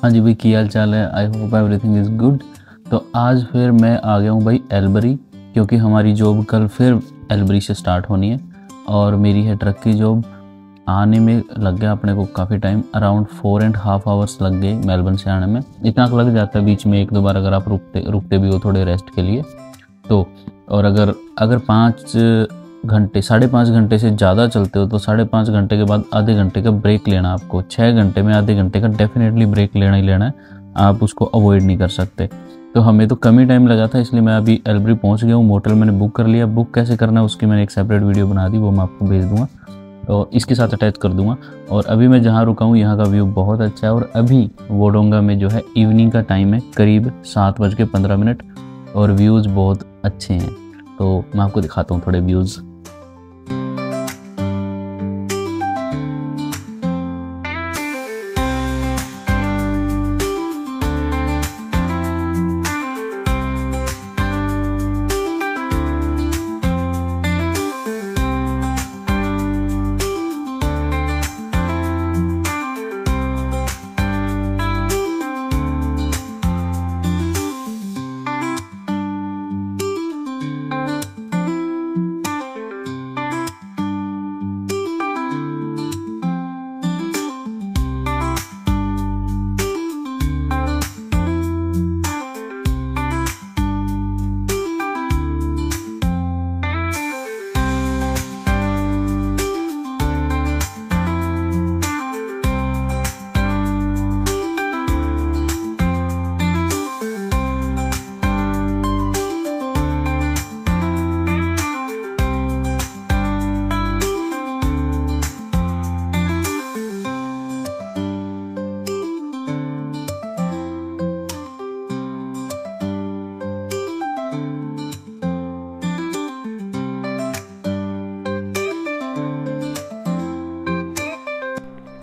हाँ जी भाई, की हाल चाल है। I hope everything is good. तो आज फिर मैं आ गया हूँ भाई एलबरी, क्योंकि हमारी जॉब कल फिर एलबरी से स्टार्ट होनी है और मेरी है ट्रक की जॉब। आने में लग गया अपने को काफ़ी टाइम, अराउंड 4.5 आवर्स लग गए मेलबर्न से आने में। इतना लग जाता है, बीच में एक दो बार अगर आप रुकते भी हो थोड़े रेस्ट के लिए तो। और अगर अगर 5 घंटे 5.5 घंटे से ज़्यादा चलते हो तो 5.5 घंटे के बाद आधे घंटे का ब्रेक लेना आपको। 6 घंटे में आधे घंटे का डेफिनेटली ब्रेक लेना ही लेना है, आप उसको अवॉइड नहीं कर सकते। तो हमें तो कम ही टाइम लगा था, इसलिए मैं अभी एलबरी पहुंच गया हूँ। मोटल मैंने बुक कर लिया। बुक कैसे करना है उसकी मैंने एक सेपरेट वीडियो बना दी, वो मैं आपको भेज दूँगा और इसके साथ अटैच कर दूँगा। और अभी मैं जहाँ रुका हूँ यहाँ का व्यू बहुत अच्छा है। और अभी वोडोंगा में जो है इवनिंग का टाइम है, करीब 7:15 और व्यूज़ बहुत अच्छे हैं। तो मैं आपको दिखाता हूँ थोड़े व्यूज़।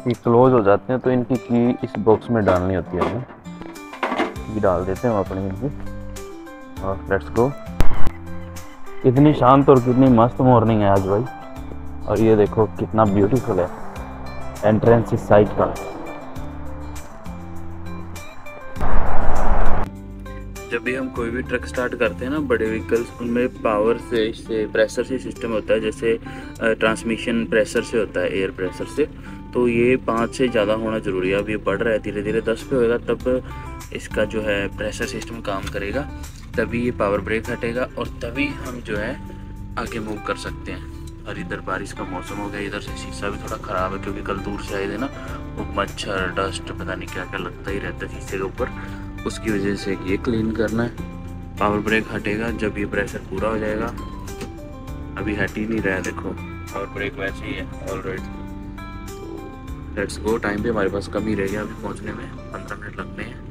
ये क्लोज हो जाते हैं तो इनकी की इस बॉक्स में डालनी होती है। हमें की डाल देते हैं हम अपनी इनकी और लेट्स गो। कितनी शांत और कितनी मस्त मॉर्निंग है आज भाई। और ये देखो कितना ब्यूटीफुल है एंट्रेंस इस साइड का। जब भी हम कोई भी ट्रक स्टार्ट करते हैं ना, बड़े व्हीकल्स, उनमें पावर से, इससे प्रेशर से सिस्टम होता है। जैसे ट्रांसमिशन प्रेशर से होता है, एयर प्रेशर से। तो ये 5 से ज़्यादा होना ज़रूरी है। अब ये बढ़ रहा है धीरे धीरे, 10 पे होएगा तब इसका जो है प्रेशर सिस्टम काम करेगा, तभी ये पावर ब्रेक हटेगा और तभी हम जो है आगे मूव कर सकते हैं। और इधर बारिश का मौसम हो गया, इधर से शीशा भी थोड़ा ख़राब है क्योंकि कल दूर से आए थे ना, वो मच्छर डस्ट पता नहीं क्या क्या लगता ही रहता है शीशे के ऊपर, उसकी वजह से ये क्लीन करना है। पावर ब्रेक हटेगा जब ये प्रेशर पूरा हो जाएगा। अभी हट ही नहीं रहा है, देखो पावर ब्रेक वैसे ही है ऑलरेडी। Let's go. टाइम भी हमारे पास कम ही रह गया, अभी पहुंचने में 15 मिनट लगने हैं।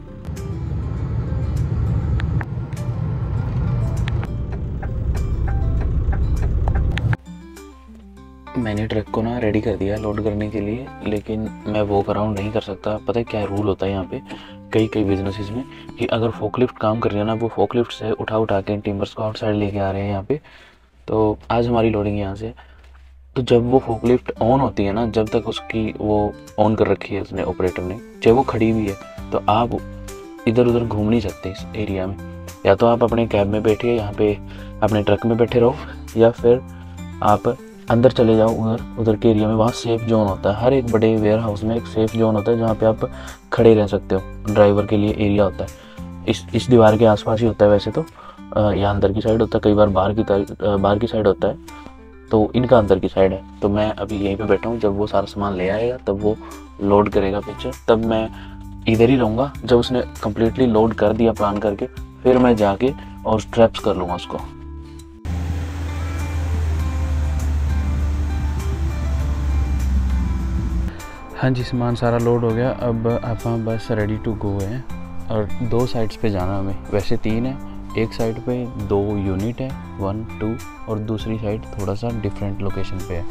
मैंने ट्रक को ना रेडी कर दिया लोड करने के लिए, लेकिन मैं वॉक अराउंड नहीं कर सकता। पता है क्या रूल होता है यहाँ पे कई बिजनेसेस में, कि अगर फोकलिफ्ट काम कर रही है ना, वो फोकलिफ्ट से उठा के टिम्बर्स को आउटसाइड लेके आ रहे हैं यहाँ पे। तो आज हमारी लोडिंग यहाँ से, तो जब वो फोकलिफ्ट ऑन होती है ना, जब तक उसकी वो ऑन कर रखी है उसने, ऑपरेटर ने, चाहे वो खड़ी भी है, तो आप इधर उधर घूम नहीं सकते इस एरिया में। या तो आप अपने कैब में बैठिए, यहाँ पे अपने ट्रक में बैठे रहो, या फिर आप अंदर चले जाओ उधर के एरिया में। वहाँ सेफ जोन होता है, हर एक बड़े वेयर हाउस में एक सेफ जोन होता है जहाँ पे आप खड़े रह सकते हो। ड्राइवर के लिए एरिया होता है, इस दीवार के आसपास ही होता है वैसे तो, या अंदर की साइड होता है, कई बार बाहर की साइड होता है। तो इनका अंदर की साइड है। तो मैं अभी यहीं पे बैठा हूँ, जब वो सारा सामान ले आएगा तब वो लोड करेगा पीछे, तब मैं इधर ही रहूँगा। जब उसने कम्प्लीटली लोड कर दिया प्लान करके, फिर मैं जाके और स्ट्रैप्स कर लूँगा उसको। हाँ जी, सामान सारा लोड हो गया। अब आप बस रेडी टू गो हैं। और 2 साइड्स पे जाना हमें, वैसे 3 है। एक साइड पे 2 यूनिट है, 1, 2, और दूसरी साइड थोड़ा सा डिफरेंट लोकेशन पे है।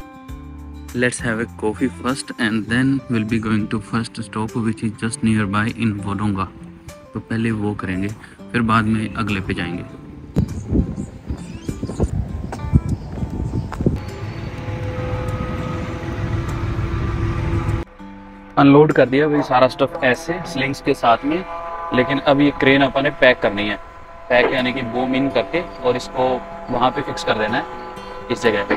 Let's have a coffee first and then will be going to first stop which is just nearby in Wodonga. तो पहले वो करेंगे, फिर बाद में अगले पे जाएंगे। अनलोड कर दिया भाई सारा स्टफ ऐसे स्लिंग्स के साथ में। लेकिन अब ये क्रेन अपन ने पैक करनी है, पैक यानी कि बूम इन करके और इसको वहाँ पे फिक्स कर देना है इस जगह पे।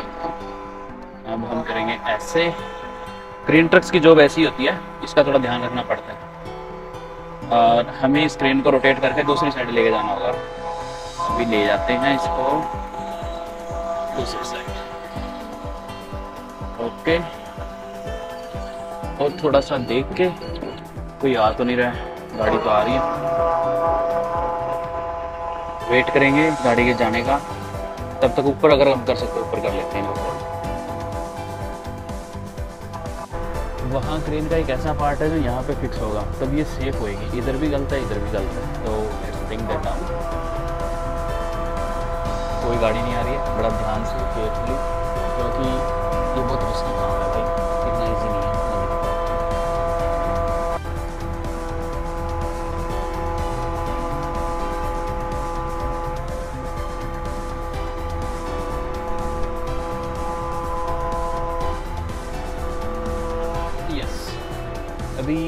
अब हम करेंगे ऐसे। क्रेन ट्रक्स की जॉब ऐसी होती है, इसका थोड़ा ध्यान रखना पड़ता है और हमें इस क्रेन को रोटेट करके दूसरी साइड लेके जाना होगा। अभी ले जाते हैं इसको दूसरी साइड। ओके, और थोड़ा सा देख के, कोई आ तो नहीं रहा है, गाड़ी तो आ रही है। वेट करेंगे गाड़ी के जाने का, तब तक ऊपर अगर हम कर सकते ऊपर कर लेते हैं। वहाँ क्रेन का एक ऐसा पार्ट है जो यहाँ पे फिक्स होगा, तब ये सेफ होएगी। इधर भी गलत है, इधर भी गलत है, तो लेट्स ब्रिंग दैट डाउन। कोई गाड़ी नहीं आ रही है, बड़ा ध्यान से केयरफुली, क्योंकि ये बहुत रिस्की काम है भाई, इतना ईजी नहीं है। अभी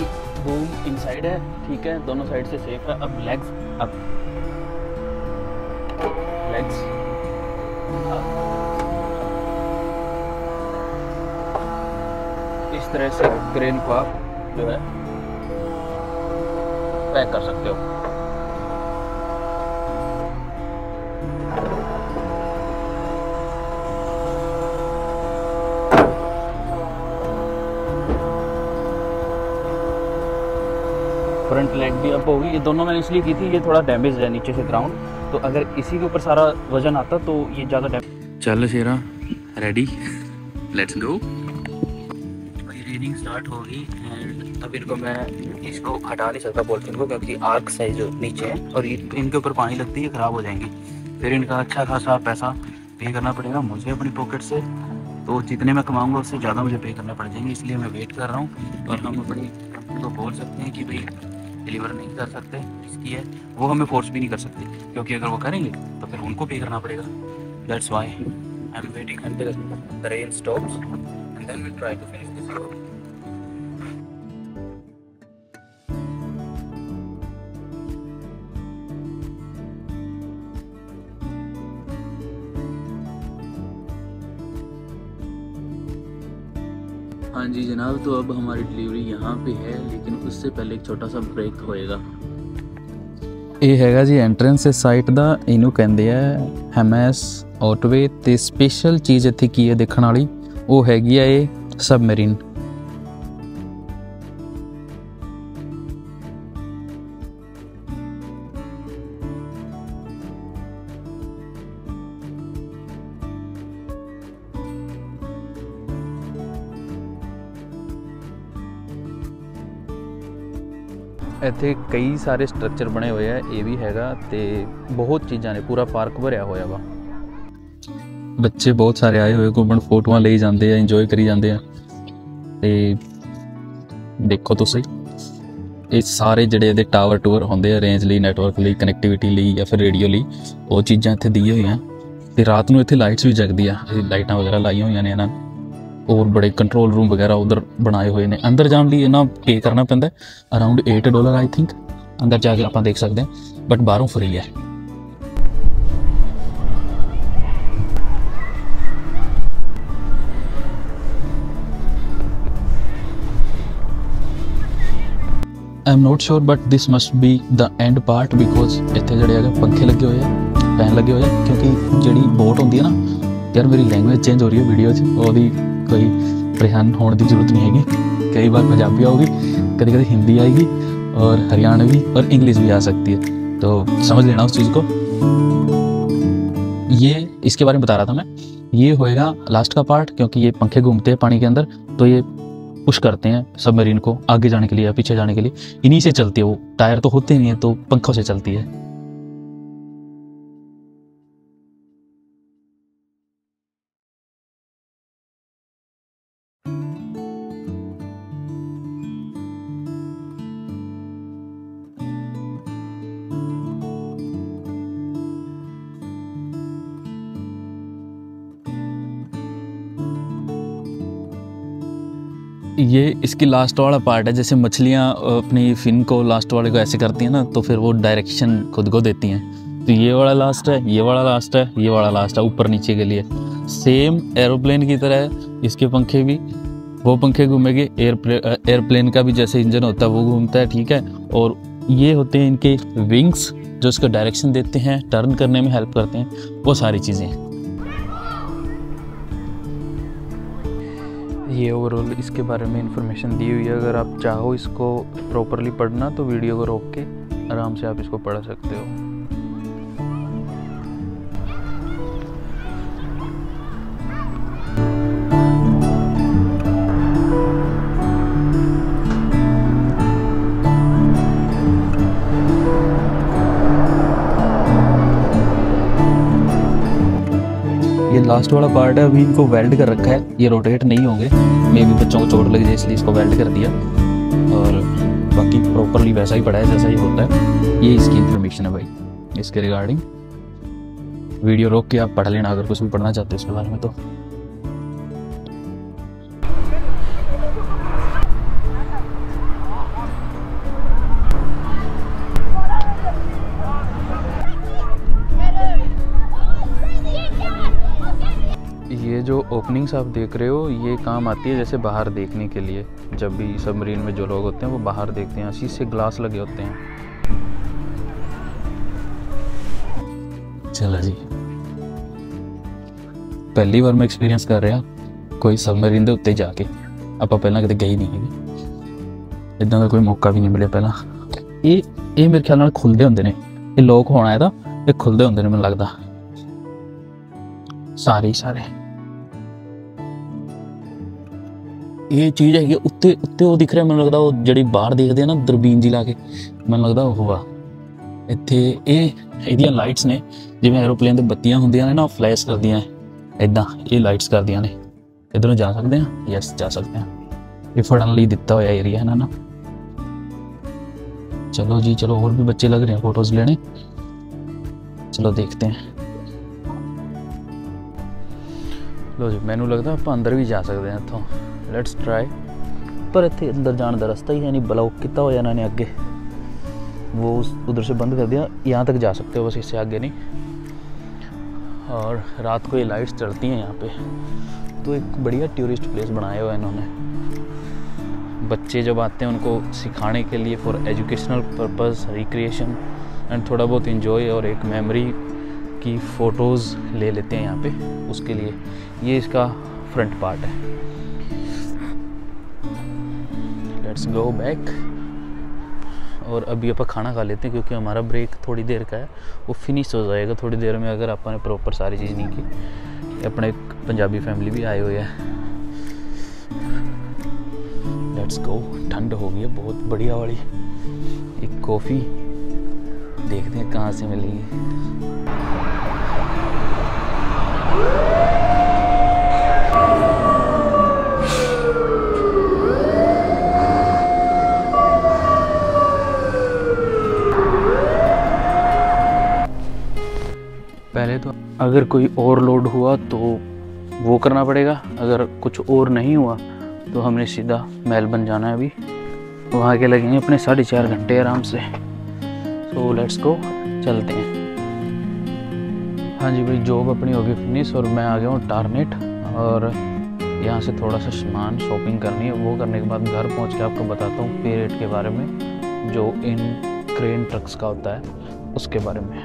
बूम इनसाइड है, ठीक है, दोनों साइड से सेफ है। अब लेग्स अप, लेग्स अप। इस तरह से क्रेन को आप जो है पैक कर सकते हो। फ्रंट लेग भी अप होगी। ये दोनों मैंने इसलिए की थी, ये थोड़ा डैमेज है नीचे से ग्राउंड, तो अगर इसी के ऊपर सारा वजन आता तो ये ज़्यादा डैमेज। चल Shera ready, let's go. Reading start होगी एंड अब इनको मैं इसको हटा नहीं सकता पॉलिथीन को, क्योंकि आर्क साइज जो नीचे है और इनके ऊपर पानी लगती है, ख़राब हो जाएंगी। फिर इनका अच्छा खासा पैसा पे करना पड़ेगा मुझे अपनी पॉकेट से, तो जितने मैं कमाऊँगा उससे ज़्यादा मुझे पे करना पड़ जाएंगे। इसलिए मैं वेट कर रहा हूँ और हम अपनी कंपनी को बोल सकते हैं कि भाई डिलीवर नहीं कर सकते, इसकी है वो हमें फोर्स भी नहीं कर सकते, क्योंकि अगर वो करेंगे तो फिर उनको पे करना पड़ेगा। That's why I am waiting until the rain stops and then we try to finish this road. हाँ जी जनाब, तो अब हमारी डिलीवरी यहाँ पे है, लेकिन उससे पहले एक छोटा सा ब्रेक होएगा। ਇਹ ਹੈਗਾ ਜੀ ਐਂਟਰੈਂਸ ਇਸ ਸਾਈਟ ਦਾ, ਇਹਨੂੰ ਕਹਿੰਦੇ ਆ ਹੈਮੈਸ ਆਟੋਵੇ। ਤੇ ਸਪੈਸ਼ਲ ਚੀਜ਼ ਇੱਥੇ ਕੀ ਹੈ ਦੇਖਣ ਵਾਲੀ, ਉਹ ਹੈਗੀ ਆ ਇਹ ਸਬਮਰੀਨ। ਇੱਥੇ ਕਈ ਸਾਰੇ ਸਟਰਕਚਰ ਬਣੇ ਹੋਏ ਆ, ਇਹ ਵੀ ਹੈਗਾ ਤੇ ਬਹੁਤ ਚੀਜ਼ਾਂ ਨੇ, ਪੂਰਾ ਪਾਰਕ ਭਰਿਆ ਹੋਇਆ ਵਾ। ਬੱਚੇ ਬਹੁਤ ਸਾਰੇ ਆਏ ਹੋਏ ਘੁੰਮਣ, ਫੋਟੋਆਂ ਲਈ ਜਾਂਦੇ ਆ, ਇੰਜੋਏ ਕਰੀ ਜਾਂਦੇ ਆ। ਤੇ ਦੇਖੋ ਤੁਸੀਂ ਇਹ ਸਾਰੇ ਜਿਹੜੇ ਇਹਦੇ ਟਾਵਰ ਟੂਰ ਹੁੰਦੇ ਆ ਰੇਂਜ ਲਈ, ਨੈਟਵਰਕ ਲਈ, ਕਨੈਕਟੀਵਿਟੀ ਲਈ ਜਾਂ ਫਿਰ ਰੇਡੀਓ ਲਈ, ਉਹ ਚੀਜ਼ਾਂ ਇੱਥੇ ਦੀਆਂ ਹੋਈਆਂ। ਤੇ ਰਾਤ ਨੂੰ ਇੱਥੇ ਲਾਈਟਸ ਵੀ ਜਗਦੀ ਆ, ਇਹ ਲਾਈਟਾਂ ਵਗੈਰਾ ਲਾਈਆਂ ਹੋਈਆਂ ਨੇ ਇਹਨਾਂ ਨੇ। और बड़े कंट्रोल रूम वगैरह उधर बनाए हुए ने। अंदर जाने लिए ना पे करना पैंदा अराउंड $8 आई थिंक, अंदर जाके आप देख सकते हैं, बट बाहरों फ्री है। I am not sure but this must be the end part, because इतने जोड़े है पंखे लगे हुए हैं, फैन लगे हुए हैं, क्योंकि जी बोट होंगी है ना यार, मेरी लैंग्वेज चेंज हो रही है वीडियो च, कोई परेशान होने की जरूरत नहीं हैगी। कई बार पंजाबी आएगी, कभी कभी हिंदी आएगी और हरियाणवी और इंग्लिश भी आ सकती है, तो समझ लेना उस चीज़ को। ये इसके बारे में बता रहा था मैं, ये होएगा लास्ट का पार्ट, क्योंकि ये पंखे घूमते हैं पानी के अंदर, तो ये पुश करते हैं सबमरीन को आगे जाने के लिए या पीछे जाने के लिए, इन्हीं से चलती है वो। टायर तो होते नहीं है, तो पंखों से चलती है। ये इसकी लास्ट वाला पार्ट है, जैसे मछलियाँ अपनी फिन को लास्ट वाले को ऐसे करती हैं ना, तो फिर वो डायरेक्शन खुद को देती हैं। तो ये वाला लास्ट है, ये वाला लास्ट है, ये वाला लास्ट है ऊपर नीचे के लिए। सेम एरोप्लेन की तरह है इसके पंखे भी, वो पंखे घूमेंगे। एयरप्लेन का भी जैसे इंजन होता है वो घूमता है, ठीक है। और ये होते हैं इनके विंग्स जो इसको डायरेक्शन देते हैं, टर्न करने में हेल्प करते हैं, वो सारी चीज़ें। ये ओवरऑल इसके बारे में इंफॉर्मेशन दी हुई है। अगर आप चाहो इसको प्रॉपरली पढ़ना तो वीडियो को रोक के आराम से आप इसको पढ़ सकते हो। ये लास्ट वाला पार्ट है, अभी इनको वेल्ड कर रखा है, ये रोटेट नहीं होंगे। मे भी बच्चों को चोट लग जाए इसलिए इसको वेल्ड कर दिया, और बाकी प्रॉपरली वैसा ही पड़ा है जैसा ही होता है। ये इसकी इन्फॉर्मेशन है भाई इसके रिगार्डिंग। वीडियो रोक के आप पढ़ लेना अगर कुछ भी पढ़ना चाहते हो इसके बारे में तो। ये जो ओपनिंग्स आप देख रहे हो ये काम आती है जैसे बाहर देखने के लिए। जब भी सबमरीन में जो लोग होते हैं वो बाहर देखते हैं, शीशे ग्लास लगे होते हैं। चलो जी, पहली बार मैं एक्सपीरियंस कर रहा कोई सबमरीन के उत्ते जाके। ਆਪਾਂ ਪਹਿਲਾਂ ਕਦੇ ਗਏ ਨਹੀਂ ਹੈਗੇ, ਇਦਾਂ ਦਾ ਕੋਈ ਮੌਕਾ ਵੀ ਨਹੀਂ ਮਿਲਿਆ ਪਹਿਲਾਂ। ਇਹ ਮੇਰੇ ਖਿਆਲ ਨਾਲ ਖੁੱਲਦੇ ਹੁੰਦੇ ਨੇ, ਇਹ ਲੋਕ ਹੋਣਾ ਇਹਦਾ, ਇਹ ਖੁੱਲਦੇ ਹੁੰਦੇ ਨੇ ਮੈਨੂੰ ਲੱਗਦਾ ਸਾਰੇ। ਇਹ ਚੀਜ਼ ਹੈਗੀ ਉੱਤੇ ਉਹ ਦਿਖ ਰਿਹਾ ਮੈਨੂੰ ਲੱਗਦਾ, ਉਹ ਜਿਹੜੀ ਬਾਹਰ ਦੇਖਦੇ ਆ ਨਾ ਦੂਰਬੀਨ ਜੀ ਲਾ ਕੇ, ਮੈਨੂੰ ਲੱਗਦਾ ਉਹ ਆ। ਇੱਥੇ ਇਹਦੀਆਂ ਲਾਈਟਸ ਨੇ, ਜਿਵੇਂ ਐਰੋਪਲੇਨ ਦੇ ਬੱਤੀਆਂ ਹੁੰਦੀਆਂ ਨੇ ਨਾ, ਉਹ ਫਲੈਸ਼ ਕਰਦੀਆਂ ਇੱਦਾਂ, ਇਹ ਲਾਈਟਸ ਕਰਦੀਆਂ ਨੇ। ਇੱਧਰੋਂ ਜਾ ਸਕਦੇ ਹਾਂ? ਯੈਸ ਜਾ ਸਕਦੇ ਹਾਂ। ਇਹ ਫੜਨ ਲਈ ਦਿੱਤਾ ਹੋਇਆ ਏਰੀਆ ਹੈ ਨਾ। चलो जी चलो, और भी बच्चे लग रहे हैं फोटोज लेने, चलो देखते हैं। लो जी, मैनू लगता आप अंदर भी जा सकते हैं इतों, लेट्स ट्राई। पर इतने अंदर जाने का रास्ता ही है नहीं, ब्लॉक किया हो इन्होंने अगे, वो उधर से बंद कर दिया। यहाँ तक जा सकते हो बस, इससे आगे नहीं। और रात को ये लाइट्स चलती हैं यहाँ पे, तो एक बढ़िया टूरिस्ट प्लेस बनाया हुआ है इन्होंने। बच्चे जब आते हैं उनको सिखाने के लिए, for educational purpose, recreation and थोड़ा बहुत इंजॉय, और एक मेमोरी की फ़ोटोज़ ले लेते हैं यहाँ पे, उसके लिए ये इसका फ्रंट पार्ट है। Let's go back. और अभी आप खाना खा लेते हैं क्योंकि हमारा ब्रेक थोड़ी देर का है, वो फिनिश हो जाएगा थोड़ी देर में अगर आपने प्रॉपर सारी चीज़ नहीं की। अपने पंजाबी फैमिली भी आए हुए हैं। Let's go. ठंड हो गई है बहुत बढ़िया वाली। एक कॉफ़ी देखते हैं कहाँ से मिलेगी। पहले तो अगर कोई ओवरलोड हुआ तो वो करना पड़ेगा, अगर कुछ और नहीं हुआ तो हमने सीधा मेलबर्न जाना है। अभी वहाँ के लगेंगे अपने 4.5 घंटे आराम से। सो लेट्स गो, चलते हैं। हाँ जी भाई, जॉब अपनी होगी फिनिश और मैं आ गया हूँ टारनेट, और यहाँ से थोड़ा सा सामान शॉपिंग करनी है। वो करने के बाद घर पहुँच के आपको बताता हूँ पे रेट के बारे में, जो इन क्रेन ट्रक्स का होता है उसके बारे में।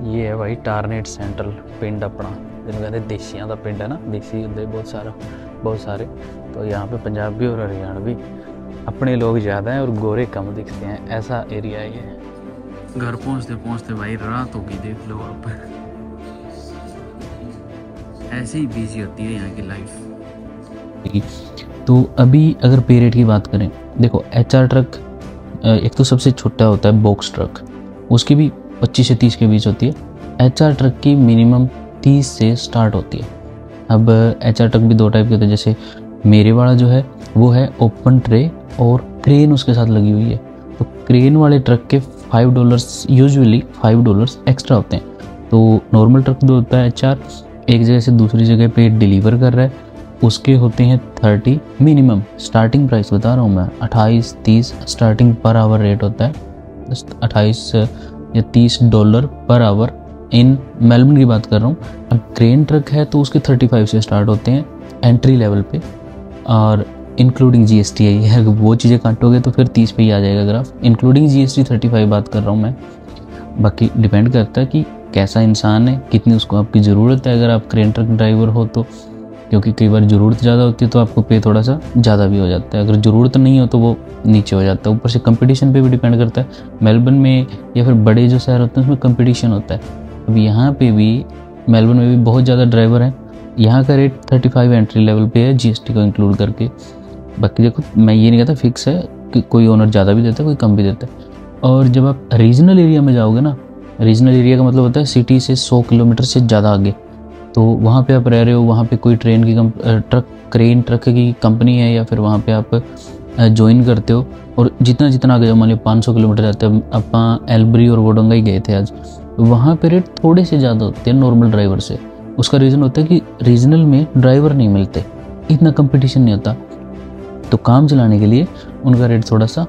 ये है भाई टारनेट सेंट्रल पिंड अपना, जिन्हें कहते हैं देसियां का पिंड है ना, देसी होते बहुत सारे। तो यहाँ पे पंजाबी और हरियाणवी अपने लोग ज़्यादा हैं और गोरे कम दिखते हैं, ऐसा एरिया है ये। घर पहुँचते पहुँचते भाई रात होगी, देख लो आप। ऐसे ही बिजी होती है यहाँ की लाइफ। तो अभी अगर पे रेट की बात करें, देखो HR ट्रक एक तो सबसे छोटा होता है बॉक्स ट्रक, उसकी भी 25 से 30 के बीच होती है। HR ट्रक की मिनिमम 30 से स्टार्ट होती है। अब HR ट्रक भी 2 टाइप के होते हैं, जैसे मेरे वाला जो है वो है ओपन ट्रे और क्रेन उसके साथ लगी हुई है। तो क्रेन वाले ट्रक के $5 यूजुअली $5 एक्स्ट्रा होते हैं। तो नॉर्मल ट्रक जो होता है HR एक जगह से दूसरी जगह पे डिलीवर कर रहा है, उसके होते हैं 30 मिनिमम। स्टार्टिंग प्राइस बता रहा हूँ मैं, 28-30 स्टार्टिंग पर आवर रेट होता है, 28 या $30 पर आवर। इन मेलबर्न की बात कर रहा हूँ। अब क्रेन ट्रक है तो उसके 35 से स्टार्ट होते हैं एंट्री लेवल पे, और इंक्लूडिंग जीएसटी है। अगर वो चीज़ें काटोगे तो फिर 30 पे ही आ जाएगा ग्राफ। इंक्लूडिंग जीएसटी 35 बात कर रहा हूँ मैं। बाकी डिपेंड करता है कि कैसा इंसान है, कितनी उसको आपकी ज़रूरत है। अगर आप क्रेन ट्रक ड्राइवर हो तो, क्योंकि कई बार ज़रूरत ज़्यादा होती है तो आपको पे थोड़ा सा ज़्यादा भी हो जाता है। अगर ज़रूरत नहीं हो तो वो नीचे हो जाता है। ऊपर से कंपटीशन पे भी डिपेंड करता है। मेलबर्न में या फिर बड़े जो शहर होते हैं उसमें कंपटीशन होता है। अब यहाँ पे भी मेलबर्न में भी बहुत ज़्यादा ड्राइवर हैं। यहाँ का रेट 35 एंट्री लेवल पे है जीएसटी को इंक्लूड करके। बाकी देखो, मैं ये नहीं कहता फिक्स है कि कोई ओनर ज़्यादा भी देता है कोई कम भी देता है। और जब आप रीजनल एरिया में जाओगे ना, रीजनल एरिया का मतलब होता है सिटी से 100 किलोमीटर से ज़्यादा आगे, तो वहाँ पे आप रह रहे हो, वहाँ पे कोई ट्रेन की क्रेन ट्रक की कंपनी है, या फिर वहाँ पे आप ज्वाइन करते हो। और जितना जितना आगे जाओ, मान लो 500 किलोमीटर जाते हैं, आप एल्बरी और वोडोंगा ही गए थे आज, तो वहाँ पे रेट थोड़े से ज़्यादा होते हैं नॉर्मल ड्राइवर से। उसका रीज़न होता है कि रीजनल में ड्राइवर नहीं मिलते, इतना कंपटीशन नहीं होता, तो काम चलाने के लिए उनका रेट थोड़ा सा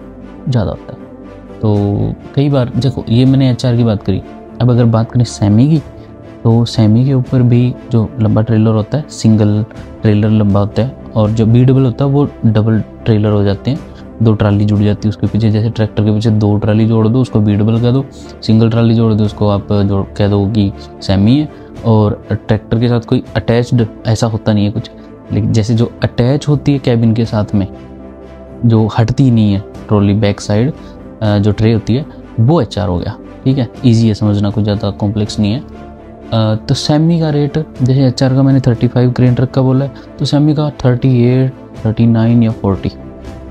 ज़्यादा होता है। तो कई बार देखो, ये मैंने एचआर की बात करी। अब अगर बात करें सेमी की, तो सेमी के ऊपर भी जो लंबा ट्रेलर होता है, सिंगल ट्रेलर लंबा होता है, और जो बी डबल होता है वो डबल ट्रेलर हो जाते हैं। 2 ट्राली जुड़ जाती है उसके पीछे। जैसे ट्रैक्टर के पीछे 2 ट्राली जोड़ दो, उसको बी डबल कह दो। सिंगल ट्राली जोड़ दो, उसको आप जो कह दो कि सेमी है। और ट्रैक्टर के साथ कोई अटैच्ड ऐसा होता नहीं है कुछ, लेकिन जैसे जो अटैच होती है कैबिन के साथ में, जो हटती नहीं है ट्रॉली बैक साइड, जो ट्रे होती है, वो एचआर हो गया। ठीक है, ईजी है समझना, कुछ ज़्यादा कॉम्प्लेक्स नहीं है। तो सेमी का रेट, जैसे एचआर का मैंने 35 क्रेन ट्रक का बोला है, तो सेमी का 38, 39 या 40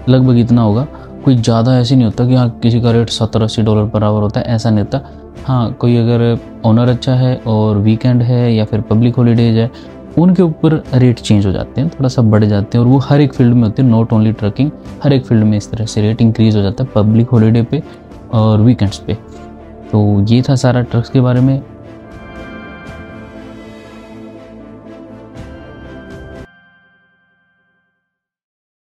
लगभग इतना होगा। कोई ज़्यादा ऐसे नहीं होता कि हाँ किसी का रेट $70-80 पर आवर होता है, ऐसा नहीं होता। हाँ, कोई अगर ओनर अच्छा है और वीकेंड है या फिर पब्लिक हॉलीडेज है, उनके ऊपर रेट चेंज हो जाते हैं, थोड़ा सा बढ़ जाते हैं। और वो हर एक फील्ड में होते हैं, नॉट ओनली ट्रकिंग, हर एक फील्ड में इस तरह से रेट इंक्रीज़ हो जाता है पब्लिक हॉलीडे पे और वीकेंड्स पे। तो ये था सारा ट्रक्स के बारे में।